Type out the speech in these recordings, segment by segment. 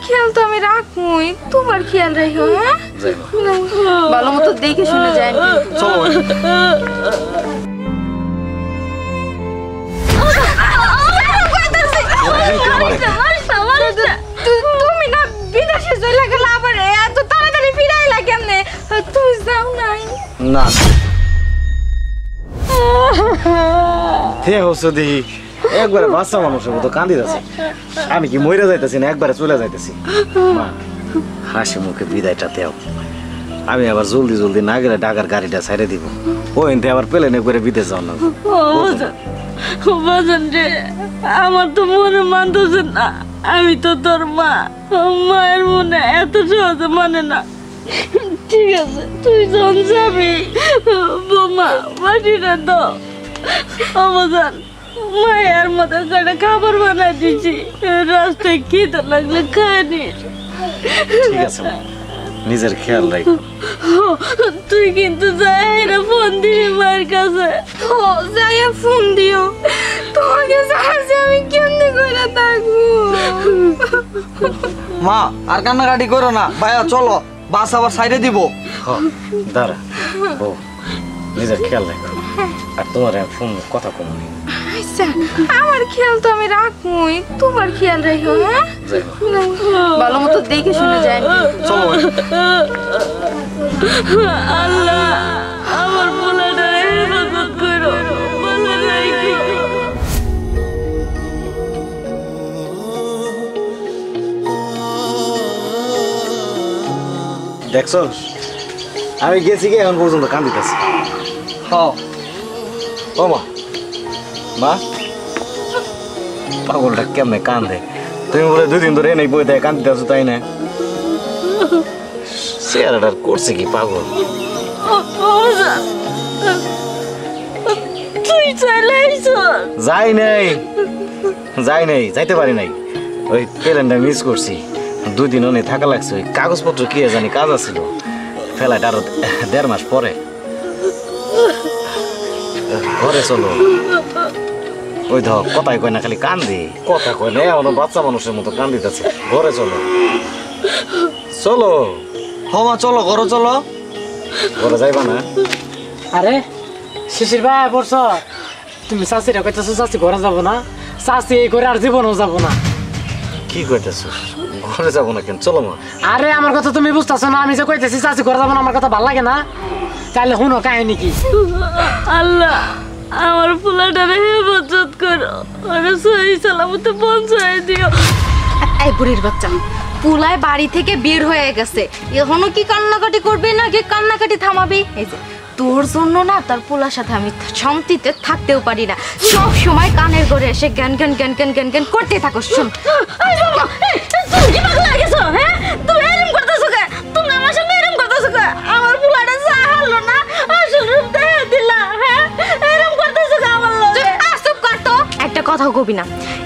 খেয়াল তো আমি রাখবই, তোমার খেয়াল রাখো। হ্যাঁ ভালো মতো দেখে শুনে যায়। চলো তুমি না বিদেশে চলে গেলে আবার এত তাড়াতাড়ি ফিরাইলা কেমনে? তুই যাও নাই? না দেখি একবারে বাচ্চা মানুষের মতো কান্দিতেছে। আমি কি মরে যাইতেছি না একবারে চলে যাইতেছি? মা হাসি মুখে বিদায়টা দেও। আমি আবার জলদি জলদি না গেলে ঢাকার গাড়িটা ছেড়ে দিব। ওই আবার প্লেনে করে বিদেশ যাও না। আমার তো মনে মানতেছে না, আমি তো তোর মা। মায়ের মনে এত সহজে মানে না। ঠিক আছে তুই যখন যাবি বৌমা মাটিটা দাও। অবদান মায়ের মতো করে খাবার বানাই দিছি, রাস্তায় খিদে লাগলে খায় নিস। ঠিক আছে নিজের খেয়াল রাখো। তুই কিন্তু যাইরা ফোন দিবি মায়ের কাছে। যাইয়া ফোন দিও। তোমাকে সাহায্যে আমি কেমনে করে থাকবো? মা আর কান্নাকাটি করো না, ভাইয়া চলো বাস আবার সাইডে দিব। দাঁড়া ও নিজের খেয়াল রাখো। আর তোমার ফোন কথা কম নেই। আচ্ছা আমার খেয়াল তো আমি রাখবই, তোমার খেয়াল রাখো। হ্যাঁ ভালো মতো দেখে শুনে যায়। চলো আল্লাহ আমার পোলাটা হেফাজত করো, ভালো রাখো। দেখছো আমি গেছি কি এখন পর্যন্ত কান্দিতেছি। ও মা মা পাগলটা কেমনে কান্দে? তুমি বলে 2 দিন ধরে নেই বই দেয় কান্দিতে আছো তাই না? চেহারাটার করছে কি পাগল? তুই চলে আইছো? যাই নাই যাইতে পারি নাই। ওই প্লেনটা মিস করছি। 2 দিন অনেক থাকা লাগছে। ওই কাগজপত্র কি জানি কাজ আছিল। ফ্লাইট আরো 1.5 মাস পরে। ঘরে চলো। ওই ধর কথাই কয় না খালি কান্দি, কথা কয় না এমন বাচ্চা মানুষের মতো কান্দিতেছে। ঘরে চলো চলো। মা চলো ঘরে চলো। ঘরে যাইবা না? আরে শিশির ভাই বলছ তুমি চাষিরা কইতেছো চাষি ঘরে যাবো না? চাষি এই করে আর জীবনও যাবো না। কি কইতেছো? ঘরে যাবো না কেন? চলো মা। আরে আমার কথা তুমি বুঝতেছো না? আমি যে কইতেছি চাষি ঘরে যাবো না, আমার কথা ভালো লাগে না? তাহলে শুনো কাহিনী কি। আল্লাহ আমার পোলাটারে হেফাজত করো, ওরে সহি সালামতে পৌঁছায় দিও। এই বুড়ির বাচ্চা পুলায় বাড়ি থেকে বের হয়ে গেছে, এখনো কি কান্নাকাটি করবে নাকি কান্নাকাটি থামাবি? এই যে তোর জন্য না তার পোলার সাথে আমি শান্তিতে থাকতেও পারি না। সব সময় কানের ঘরে এসে জ্ঞান জ্ঞান জ্ঞান জ্ঞান জ্ঞান জ্ঞান করতে থাকো। শুন তুমি কি পাগল হয়ে গেছো? হ্যাঁ তুমি এরকম করতেছো কে? তুমি আমার সামনে এরকম করতেছো কে? আমার পোলাটা যা হারলো না আসল রূপ দেখা দিলা। হ্যাঁ এরকম করতেছো কে আমার লগে? চুপ কর তো, একটা কথাও কবি না।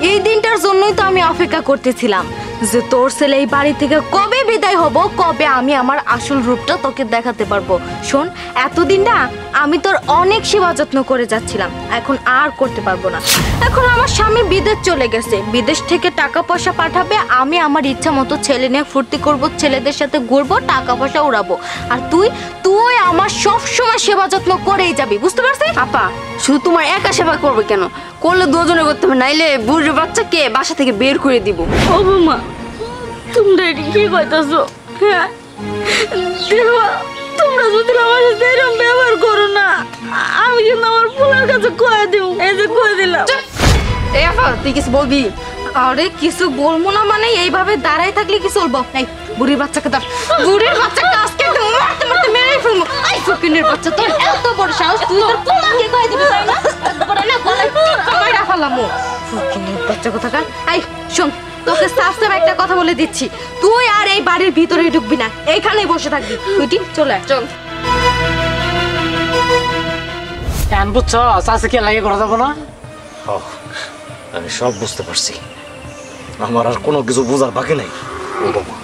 এই দিনটার জন্যই তো আমি অপেক্ষা করতেছিলাম যে তোর ছেলে এই বাড়ি থেকে কবে বিদায় হব, কবে আমি আমার আসল রূপটা তোকে দেখাতে পারবো। শোন এতদিন না আমি তোর অনেক সেবা যত্ন করে যাচ্ছিলাম, এখন আর করতে পারবো না। এখন আমার স্বামী বিদেশ চলে গেছে, বিদেশ থেকে টাকা পয়সা পাঠাবে, আমি আমার ইচ্ছা মতো ছেলে নিয়ে ফুর্তি করব, ছেলেদের সাথে ঘুরবো, টাকা পয়সা উড়াবো। আর তুই আমার সব সময় সেবা যত্ন করেই যাবি, বুঝতে পারছিস? আপা শুধু তোমার একা সেবা করবে কেন? করলে 2 জনে করতে হবে, নাইলে বুড়ির বাচ্চাকে বাসা থেকে বের করে দিব। ও বৌমা তোমরা এটি কি কইতাছো? হ্যাঁ দেখো তোমরা যদি আমার সাথে এরকম ব্যবহার করো না আমি কিন্তু আমার পোলার কাছে কয়ে দিব। এই যে কয়ে দিলাম। এই আপা তুই কিছু বলবি? আরে কিছু বলবো না মানে এইভাবে দাঁড়ায় থাকলে কি চলবো? এই বুড়ির বাচ্চাকে ধর, বুড়ির বাচ্চাকে আজকে একদম মারতে মারতে মেরেই ফেলবো। এই ফকিনের বাচ্চা, তোর এত বড় সাহস, তুই তোর পোলাকে কয়ে দিবি তাই না? একবারে না গলায় কামাইরা ফেলামু। ফকিনের বাচ্চা কোথাকার। এই শোন তোকে সাফ সাফ একটা কথা বলে দিচ্ছি, তুই আর এই বাড়ির ভিতরে ঢুকবি না, এইখানেই বসে থাকবি। তুই চলে আয়, চল। কেন বুঝছো চাষি কে লাগে ঘরে যাবো না? আমি সব বুঝতে পারছি, আমার আর কোনো কিছু বোঝার বাকি নাই। ও বাবা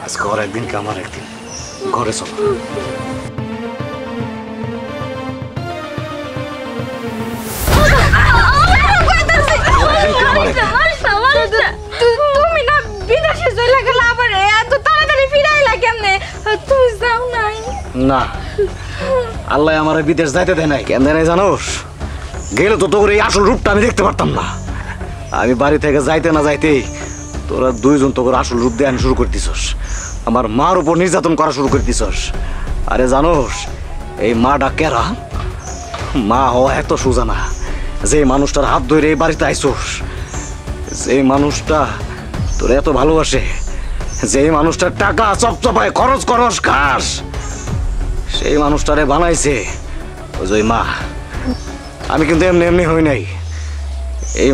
আজকে ওর একদিন কি আমার একদিন। ঘরে চলো। না, আল্লাহ আমার বিদেশ যাইতে দেয় নাই। কেন দেয় নাই জানোস? গেলে তো তোর এই আসল রূপটা আমি দেখতে পারতাম না। আমি বাড়ি থেকে যাইতে না যাইতেই তোরা দুইজন তোর আসল রূপ দেওয়া শুরু করে দিছস, আমার মার উপর নির্যাতন করা শুরু করে দিছস। আরে জানোস এই মাটা কেরা? মা হওয়া এত সোজা না। যে মানুষটার হাত ধরে এই বাড়িতে আইসোস, যে মানুষটা তোর এত ভালোবাসে, যে মানুষটার টাকা চপচপায় খরচ করস খাস, সেই মানুষটারে বানাইছে ওই মা। আমি কিন্তু এমনি এমনি হই নাই। এই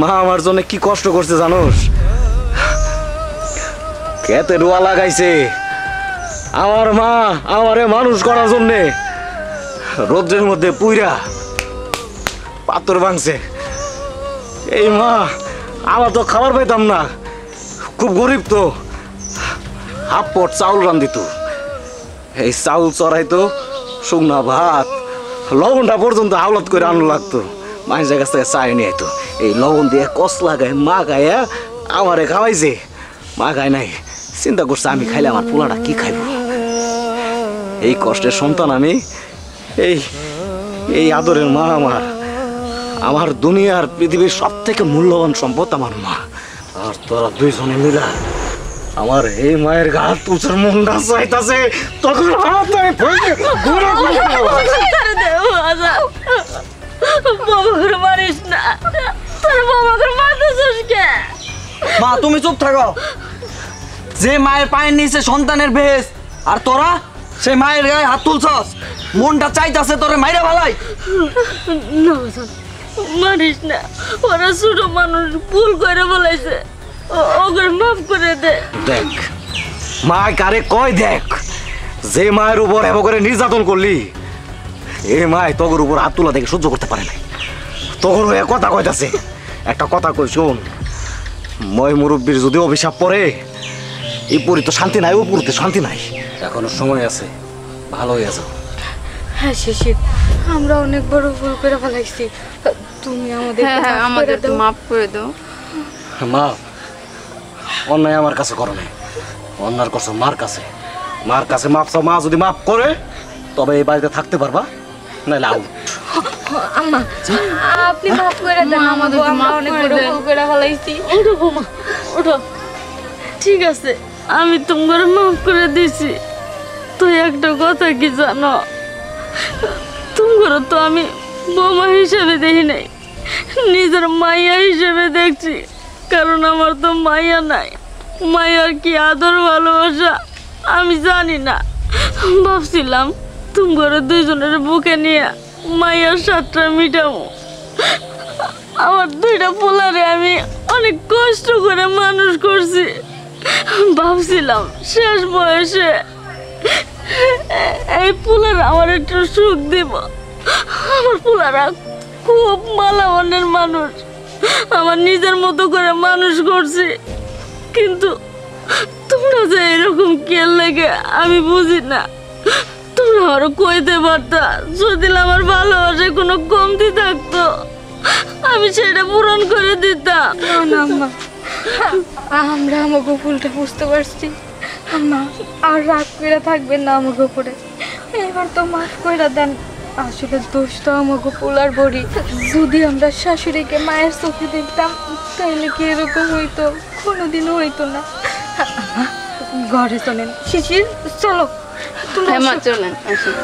মা আমার জন্য কি কষ্ট করছে জানোস? খেতে রোয়া লাগাইছে আমার মা আমারে মানুষ করার জন্যে। রোদ্রের মধ্যে পুইরা পাথর ভাঙছে। এই মা আমার তো খাবার পাইতাম না, খুব গরিব তো। হাফ পট চাউল রান্ধিত, এই চাউল চড়াইতো, শুকনা ভাত, লবণটা পর্যন্ত হাওলাত করে আনলো লাগতো। মানুষের কাছ থেকে চাই নিয়ে আইতো, এই লবণ দিয়ে কসলা গায়ে মা গায়ে আমারে খাওয়াইছে। মা গায় নাই, চিন্তা করছে আমি খাইলে আমার পোলাটা কি খাইব। এই কষ্টের সন্তান আমি। এই আদরের মা আমার দুনিয়ার পৃথিবীর সব থেকে মূল্যবান সম্পদ আমার মা। আর তোরা দুইজনে মিলা আমার এই মায়ের গা তুলছার মনটা চাইতাছে, তখন মারিস না, তোর বাবাকে মারতেছিস কে? মা তুমি চুপ থাকো। যে মায়ের পায়ের নিচে সন্তানের বেহেস, আর তোরা সেই মায়ের গায়ে হাত তুলছস। মনটা চাইতাছে তোরে মাইরা ভালাই। মারিস না, ওরা ছোট মানুষ, ভুল করে বলাইছে, ওকে মাফ করে দে। দেখ মা কারে কয়, দেখ যে মায়ের উপর এমন করে নির্যাতন করলি, এই মায় তোর উপর হাত তোলা দেখে সহ্য করতে পারে নাই। তোর হয়ে কথা কইতাছে। একটা কথা কই শোন, মই মুরব্বীর যদি অভিশাপ পড়ে, এই পরি তো শান্তি নাই, ও পুরোতে শান্তি নাই। এখনো সময় আছে, ভালো হয়ে যাও। হ্যাঁ শিশির, আমরা অনেক বড় ভুল করে ফেলাইছি, তুমি আমাদের আমাদের মাফ করে দাও। মা অন্যায় আমার কাছে করো না, অন্যার করছো মার কাছে। মার কাছে মাপ চাও, মা যদি মাফ করে তবে এই বাড়িতে থাকতে পারবা, নাহলে আউট। আম্মা আপনি মাফ করে দেন আমাদের, আমরা অনেক বড় ভুল করে ফেলাইছি। ওঠো বৌমা, ওঠো। ঠিক আছে, আমি তোমার মাফ করে দিছি। তুই একটা কথা কি জানো, তোমার তো আমি বৌমা হিসেবে দেখি নাই, নিজের মাইয়া হিসেবে দেখছি। কারণ আমার তো মাইয়া নাই, মাইয়ার কি আদর ভালোবাসা আমি জানি না। ভাবছিলাম তোমার দুইজনের বুকে নিয়ে মাইয়ার স্বাদটা মিটাবো। আমার দুইটা পোলারে আমি অনেক কষ্ট করে মানুষ করছি। ভাবছিলাম শেষ বয়সে এই পোলার আমার একটু সুখ দিব। আমার পোলারা খুব মালামানের মানুষ, আমার নিজের মতো করে মানুষ করছি। কিন্তু তোমরা যে এরকম কেল লেগে আমি বুঝি না। তোমরা আরো কইতে পারতা, যদি আমার ভালোবাসায় কোনো কমতি থাকতো আমি সেটা পূরণ করে দিতাম। না আম্মা, আমরা আমাকে ভুলটা বুঝতে পারছি। আম্মা আর রাগ করে থাকবেন না আমাকে উপরে, এবার তো মাফ করে দেন। আসলে দোষ তো আমাকে পোলার বড়ি। যদি আমরা শাশুড়িকে মায়ের চোখে দেখতাম তাহলে কি এরকম হইতো? কোনোদিনও হইতো না। ঘরে চলেন শিশির, চলো। হ্যাঁ মা চলেন, আসুন।